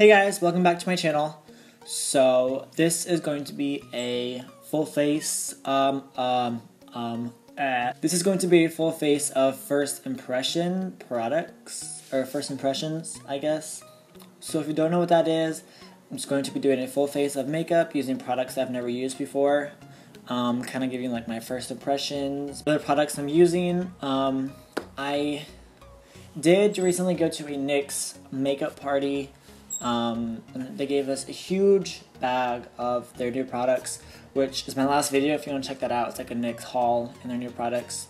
Hey guys, welcome back to my channel. So this is going to be a full face this is going to be a full face of first impression products, or first impressions, I guess. So if you don't know what that is, I'm just going to be doing a full face of makeup using products I've never used before. Kind of giving like my first impressions. Other products I'm using. I did recently go to a NYX makeup party. They gave us a huge bag of their new products, which is my last video if you want to check that out. It's like a NYX haul in their new products.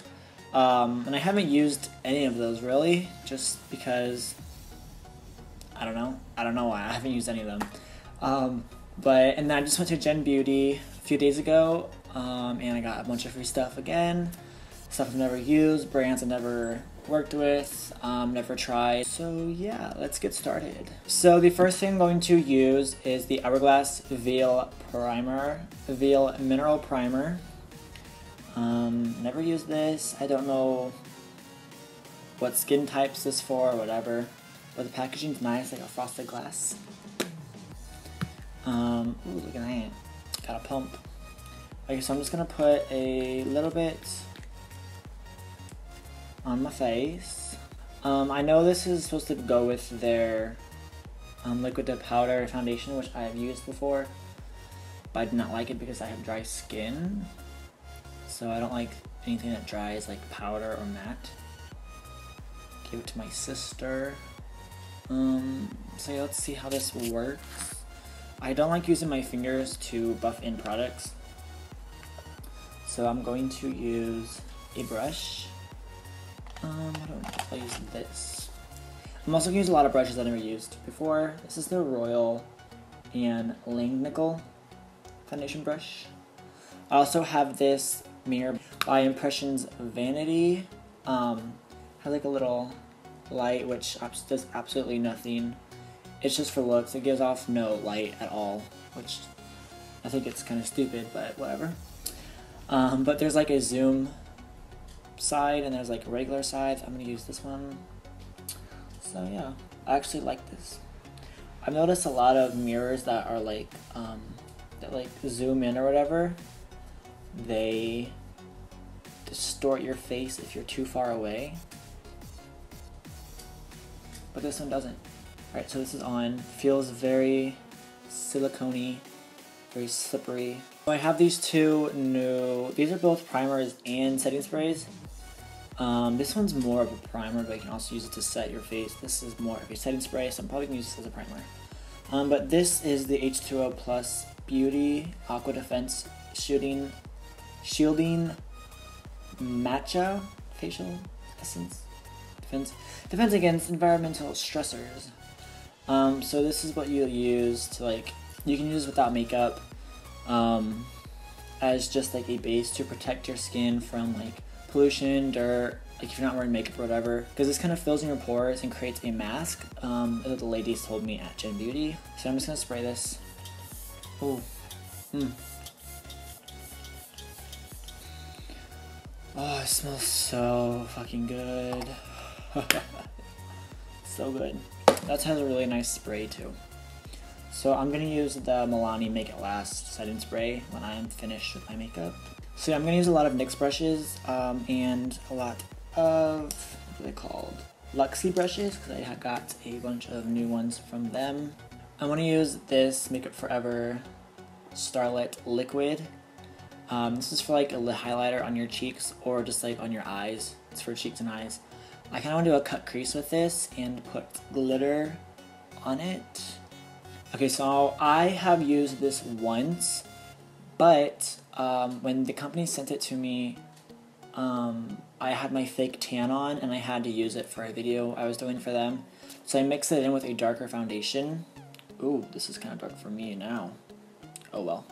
And I haven't used any of those really, just because I don't know why I haven't used any of them. And then I just went to Gen Beauty a few days ago, and I got a bunch of free stuff again. Stuff I've never used, brands I've never worked with, never tried. So yeah, let's get started. So the first thing I'm going to use is the Hourglass Veil Mineral Primer. Never used this. I don't know what skin types this for or whatever, but the packaging's nice, like a frosted glass. Ooh, look at that. Got a pump. Okay, so I'm just gonna put a little bit on my face. I know this is supposed to go with their liquid to powder foundation, which I have used before, but I did not like it because I have dry skin. So I don't like anything that dries, like powder or matte. Give it to my sister. So yeah, let's see how this works. I don't like using my fingers to buff in products, so I'm going to use a brush. I don't know if I use this. I'm also going to use a lot of brushes I never used before. This is the Royal and Langnickel foundation brush. I also have this mirror by Impressions Vanity. Has like a little light which does absolutely nothing. It's just for looks. It gives off no light at all, which I think it's kind of stupid, but whatever. But there's like a zoom side and there's like a regular side. So I'm gonna use this one. So yeah, I actually like this. I've noticed a lot of mirrors that are like that like zoom in or whatever, they distort your face if you're too far away, but this one doesn't. Alright, so this is on. Feels very silicone-y, very slippery. So I have these two new, these are both primers and setting sprays. This one's more of a primer, but you can also use it to set your face. This is more of a setting spray, so I'm probably going to use this as a primer. But this is the H2O Plus Beauty Aqua Defense Shielding Matcha Facial Essence. Defense against environmental stressors. So this is what you'll use to, like, you can use this without makeup, as just like a base to protect your skin from like pollution, dirt, like if you're not wearing makeup or whatever, because this kind of fills in your pores and creates a mask. That's what the ladies told me at Gen Beauty. So I'm just gonna spray this. Oh, Oh, it smells so fucking good. So good. That has a really nice spray too. So I'm going to use the Milani Make It Last setting spray when I'm finished with my makeup. So yeah, I'm going to use a lot of NYX brushes and a lot of, what are they called? Luxie brushes, because I got a bunch of new ones from them. I want to use this Makeup Forever Starlet Liquid. This is for like a highlighter on your cheeks or just like on your eyes. It's for cheeks and eyes. I kind of want to do a cut crease with this and put glitter on it. Okay, so I have used this once, but when the company sent it to me, I had my fake tan on and I had to use it for a video I was doing for them. So I mixed it in with a darker foundation. Ooh, this is kind of dark for me now. Oh well.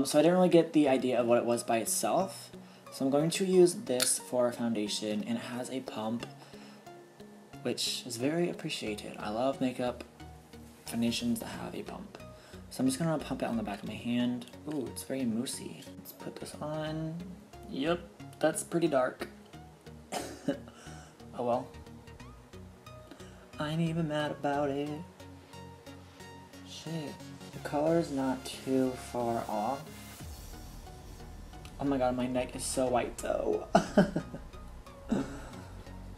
So I didn't really get the idea of what it was by itself. So I'm going to use this for a foundation, and it has a pump, which is very appreciated. I love makeup foundations that have a pump. So I'm just going to pump it on the back of my hand. Ooh, it's very moussey. Let's put this on. Yep, that's pretty dark. Oh well. I ain't even mad about it. Shit. The color is not too far off. Oh my god, my neck is so white though.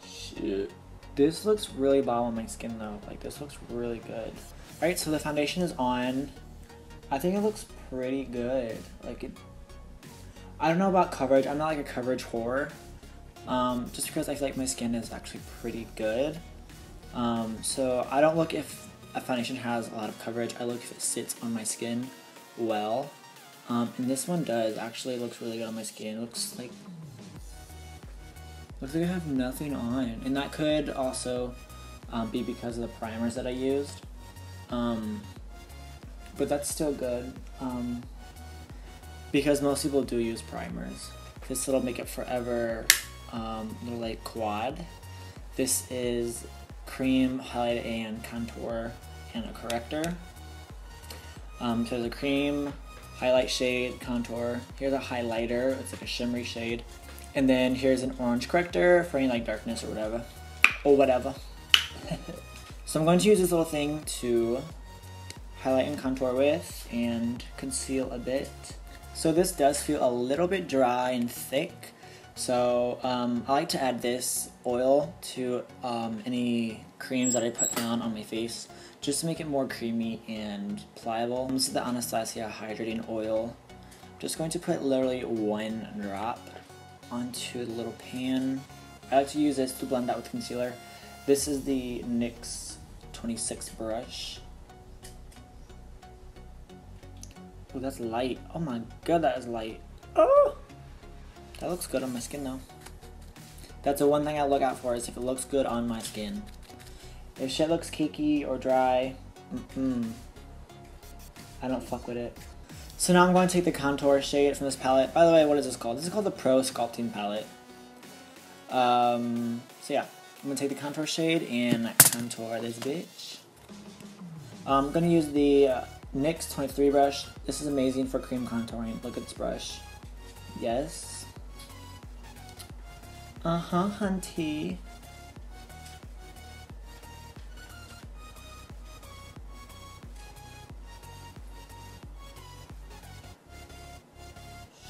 Shit. This looks really bomb on my skin though. Like, this looks really good. Alright, so the foundation is on. I think it looks pretty good. Like, I don't know about coverage. I'm not like a coverage whore. Just because I feel like my skin is actually pretty good. So I don't look if a foundation has a lot of coverage. I look if it sits on my skin well. And this one does. Actually, it looks really good on my skin. It looks like I have nothing on. And that could also be because of the primers that I used. But that's still good. Because most people do use primers. This little Makeup Forever little like quad. This is cream, highlight, and contour, and a corrector. So there's a cream, highlight shade, contour. Here's a highlighter, it's like a shimmery shade. And then here's an orange corrector for any like darkness or whatever. So I'm going to use this little thing to highlight and contour with and conceal a bit. So this does feel a little bit dry and thick. So I like to add this oil to any creams that I put down on my face, just to make it more creamy and pliable. This is the Anastasia Hydrating Oil. Just going to put literally 1 drop onto the little pan. I like to use this to blend out with concealer. This is the NYX 26 brush. Oh, that's light. Oh my god, that is light. Oh! That looks good on my skin though. That's the one thing I look out for, is if it looks good on my skin. If shit looks cakey or dry, I don't fuck with it. So now I'm going to take the contour shade from this palette. By the way, what is this called? This is called the Pro Sculpting Palette. So yeah, I'm going to take the contour shade and contour this bitch. I'm going to use the NYX 23 brush. This is amazing for cream contouring. Look at this brush. Yes. Hunty.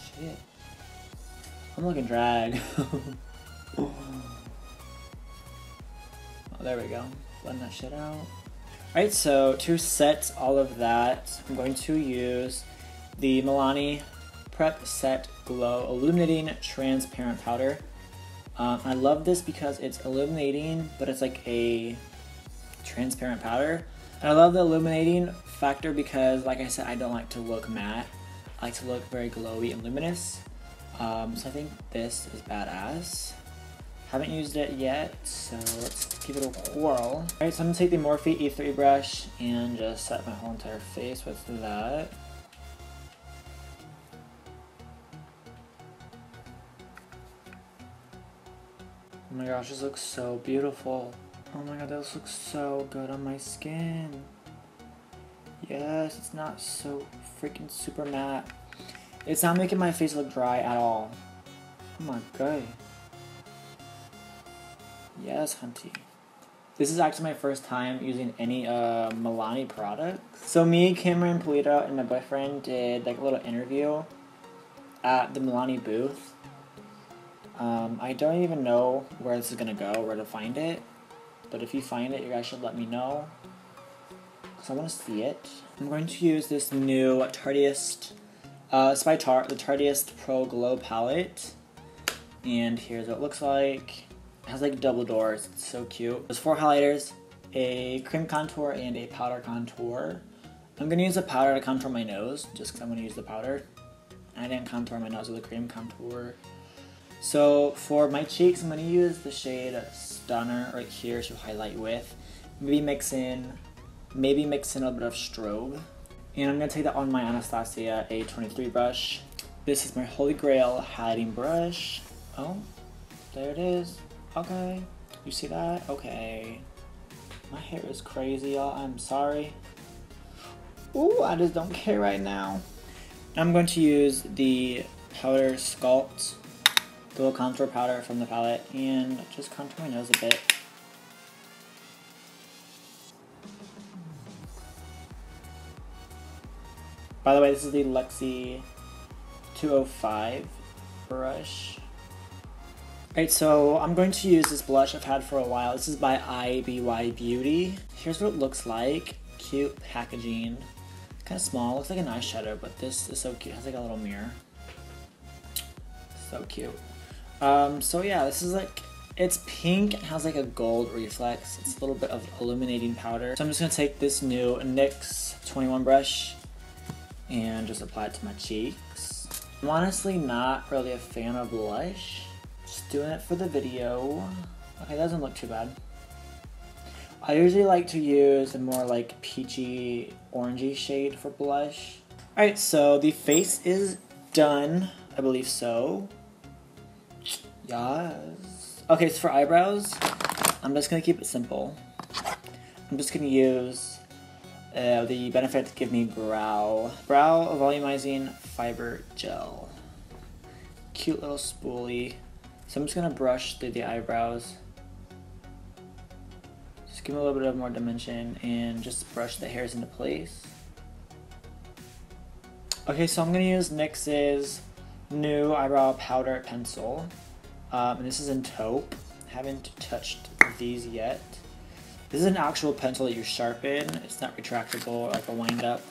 Shit. I'm looking drag. Oh, there we go. Blend that shit out. Alright, so to set all of that, I'm going to use the Milani Prep Set Glow Illuminating Transparent Powder. I love this because it's illuminating, but it's like a transparent powder. And I love the illuminating factor because, like I said, I don't like to look matte. I like to look very glowy and luminous. So I think this is badass. Haven't used it yet, so let's give it a whirl. Alright, so I'm going to take the Morphe E3 brush and just set my whole entire face with that. Oh my gosh, this looks so beautiful. Oh my god, this looks so good on my skin. Yes, it's not so freaking super matte. It's not making my face look dry at all. Oh my god. Yes, hunty. This is actually my first time using any Milani products. So me, Cameron Polito, and my boyfriend did like a little interview at the Milani booth. I don't even know where this is gonna go, where to find it. But if you find it, you guys should let me know, because I want to see it. I'm going to use this new Tarteist, it's by Tarte, the Tarteist Pro Glow Palette. And here's what it looks like. It has like double doors, it's so cute. There's 4 highlighters, a cream contour, and a powder contour. I'm going to use the powder to contour my nose, just because I'm going to use the powder. I didn't contour my nose with a cream contour. So for my cheeks, I'm going to use the shade Stunner right here to highlight with. Maybe mix in a little bit of strobe. And I'm going to take that on my Anastasia A23 brush. This is my Holy Grail highlighting brush. Oh, there it is. Okay, you see that? Okay. My hair is crazy, y'all. I'm sorry. Ooh, I just don't care right now. I'm going to use the Powder Sculpt Glow Contour Powder from the palette and just contour my nose a bit. By the way, this is the Luxie 205 brush. Alright, so I'm going to use this blush I've had for a while. This is by IBY Beauty. Here's what it looks like. Cute packaging. Kind of small, looks like an eyeshadow, but this is so cute. It has like a little mirror. So cute. So yeah, this is like, it's pink and has like a gold reflex. It's a little bit of illuminating powder. So I'm just gonna take this new NYX 21 brush and just apply it to my cheeks. I'm honestly not really a fan of blush. Just doing it for the video. Okay, that doesn't look too bad. I usually like to use a more like peachy, orangey shade for blush. Alright, so the face is done. I believe so. Yes. Okay, so for eyebrows, I'm just gonna keep it simple. I'm just gonna use the Benefit Give Me Brow Volumizing Fiber Gel. Cute little spoolie. So I'm just gonna brush through the eyebrows. Just give them a little bit of more dimension and just brush the hairs into place. Okay, so I'm gonna use NYX's new eyebrow powder pencil. And this is in taupe. Haven't touched these yet. This is an actual pencil that you sharpen. It's not retractable or like a wind up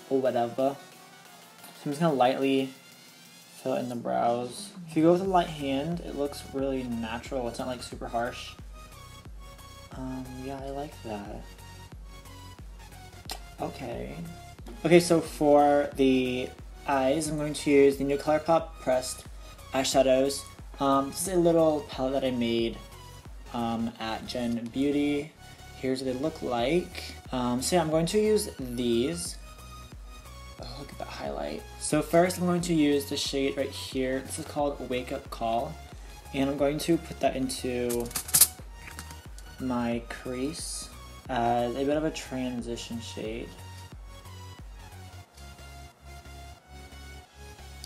or whatever. So I'm just gonna lightly fill it in the brows. If you go with a light hand, it looks really natural. It's not like super harsh. Yeah, I like that. Okay. Okay, so for the eyes, I'm going to use the new ColourPop pressed eyeshadows. This is a little palette that I made at Gen Beauty. Here's what they look like. So yeah, I'm going to use these. Oh, look at that highlight. So first I'm going to use the shade right here. This is called Wake Up Call. And I'm going to put that into my crease as a bit of a transition shade.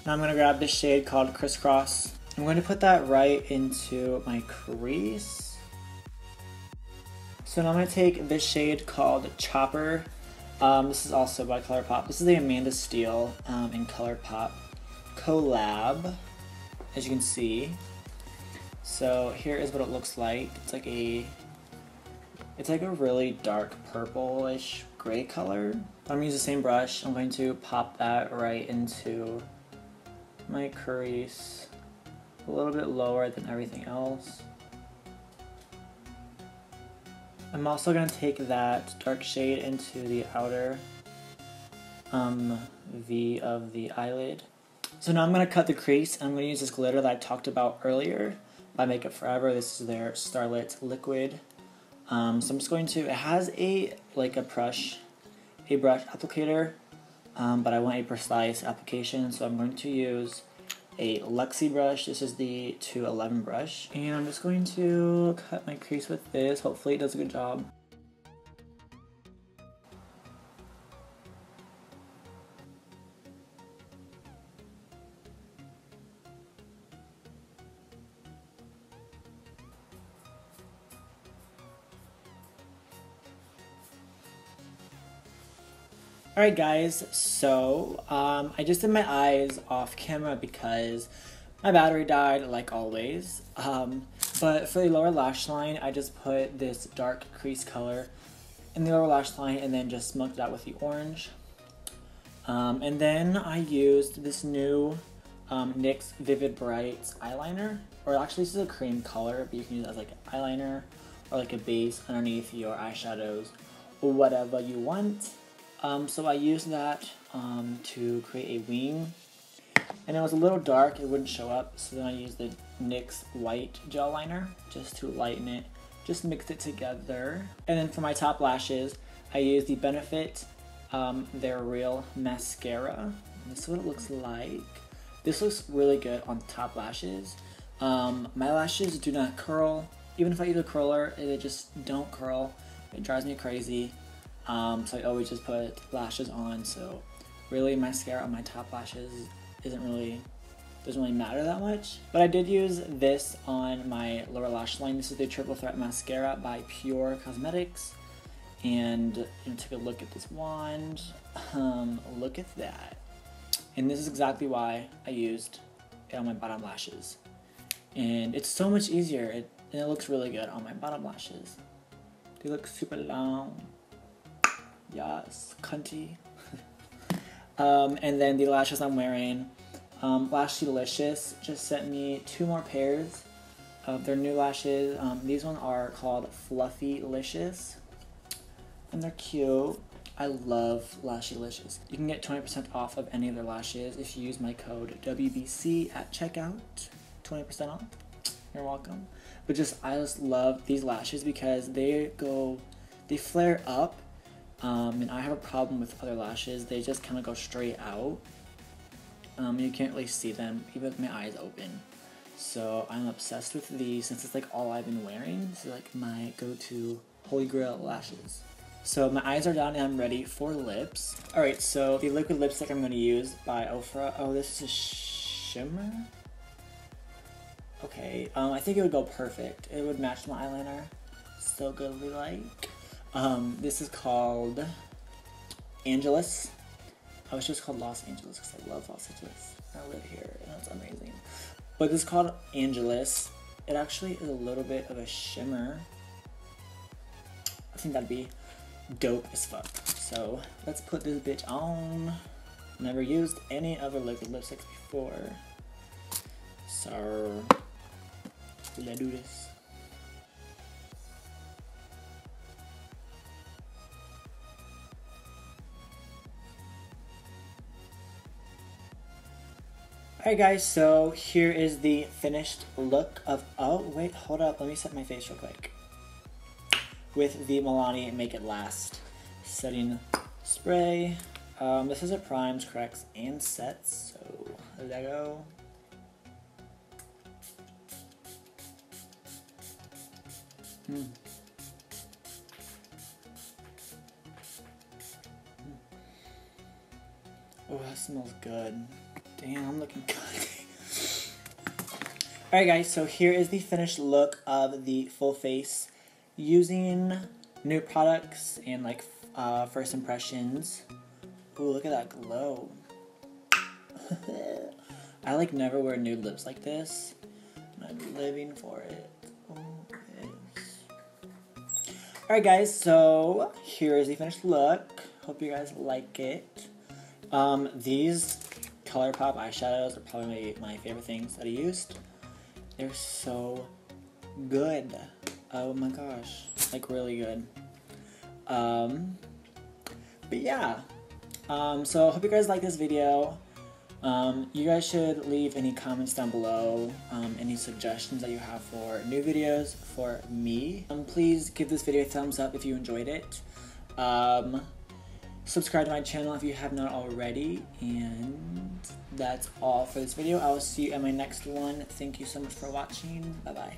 Now I'm going to grab this shade called Crisscross. I'm going to put that right into my crease. So now I'm going to take this shade called Chopper. This is also by ColourPop. This is the Amanda Steele and ColourPop collab, as you can see. So here is what it looks like. It's like a really dark purplish gray color. I'm going to use the same brush. I'm going to pop that right into my crease, a little bit lower than everything else. I'm also going to take that dark shade into the outer V of the eyelid. So now I'm going to cut the crease, and I'm going to use this glitter that I talked about earlier by Makeup Forever. This is their Starlit Liquid. So I'm just going to, it has a brush applicator, but I want a precise application, so I'm going to use a Luxie brush. This is the 211 brush, and I'm just going to cut my crease with this. Hopefully it does a good job. Alright guys, so I just did my eyes off camera because my battery died, like always. But for the lower lash line, I just put this dark crease color in the lower lash line and then just smoked it out with the orange. And then I used this new NYX Vivid Bright eyeliner. Or actually this is a cream color, but you can use it as like an eyeliner or like a base underneath your eyeshadows or whatever you want. So I used that to create a wing, and it was a little dark, it wouldn't show up, so then I used the NYX white gel liner just to lighten it, just mixed it together. And then for my top lashes, I used the Benefit Their Real Mascara. This is what it looks like. This looks really good on the top lashes. My lashes do not curl. Even if I use a curler, they just don't curl. It drives me crazy. So I always just put lashes on, so really mascara on my top lashes doesn't really matter that much. But I did use this on my lower lash line. This is the Triple Threat Mascara by Pure Cosmetics, And take a look at this wand. Look at that. And this is exactly why I used it on my bottom lashes. And it's so much easier, and it looks really good on my bottom lashes. They look super long. Yes, cunty. And then the lashes I'm wearing, Lashlylicious just sent me 2 more pairs of their new lashes. These ones are called Fluffylicious, and they're cute. I love Lashlylicious. You can get 20% off of any of their lashes if you use my code WBC at checkout. 20% off. You're welcome. But I just love these lashes because they flare up. And I have a problem with other lashes. They just kind of go straight out. You can't really see them even with my eyes open. So I'm obsessed with these since it's like all I've been wearing. This is like my go-to holy grail lashes. So my eyes are down and I'm ready for lips. Alright, so the liquid lipstick I'm going to use by Ofra. Oh, this is a shimmer? Okay, I think it would go perfect. It would match my eyeliner so goodly like. This is called Angelus. I wish it was called Los Angeles because I love Los Angeles. I live here and it's amazing. But this is called Angelus. It actually is a little bit of a shimmer. I think that'd be dope as fuck. So let's put this bitch on. Never used any other liquid lipsticks before. So let's do this. Alright guys, so here is the finished look of, oh wait, hold up, let me set my face real quick. With the Milani Make It Last setting spray. This is a primes, corrects, and sets, so there you go. Oh, that smells good. Damn, I'm looking good. Alright guys, so here is the finished look of the full face using new products and like first impressions. Ooh, look at that glow. I like never wear nude lips like this. I'm living for it. Oh, yes. Alright guys, so here is the finished look. Hope you guys like it. These ColourPop eyeshadows are probably my favorite things that I used. They're so good. Oh my gosh, like really good. But yeah, so I hope you guys like this video. You guys should leave any comments down below, any suggestions that you have for new videos for me. Please give this video a thumbs up if you enjoyed it. Subscribe to my channel if you have not already, and that's all for this video. I will see you in my next one. Thank you so much for watching. Bye bye.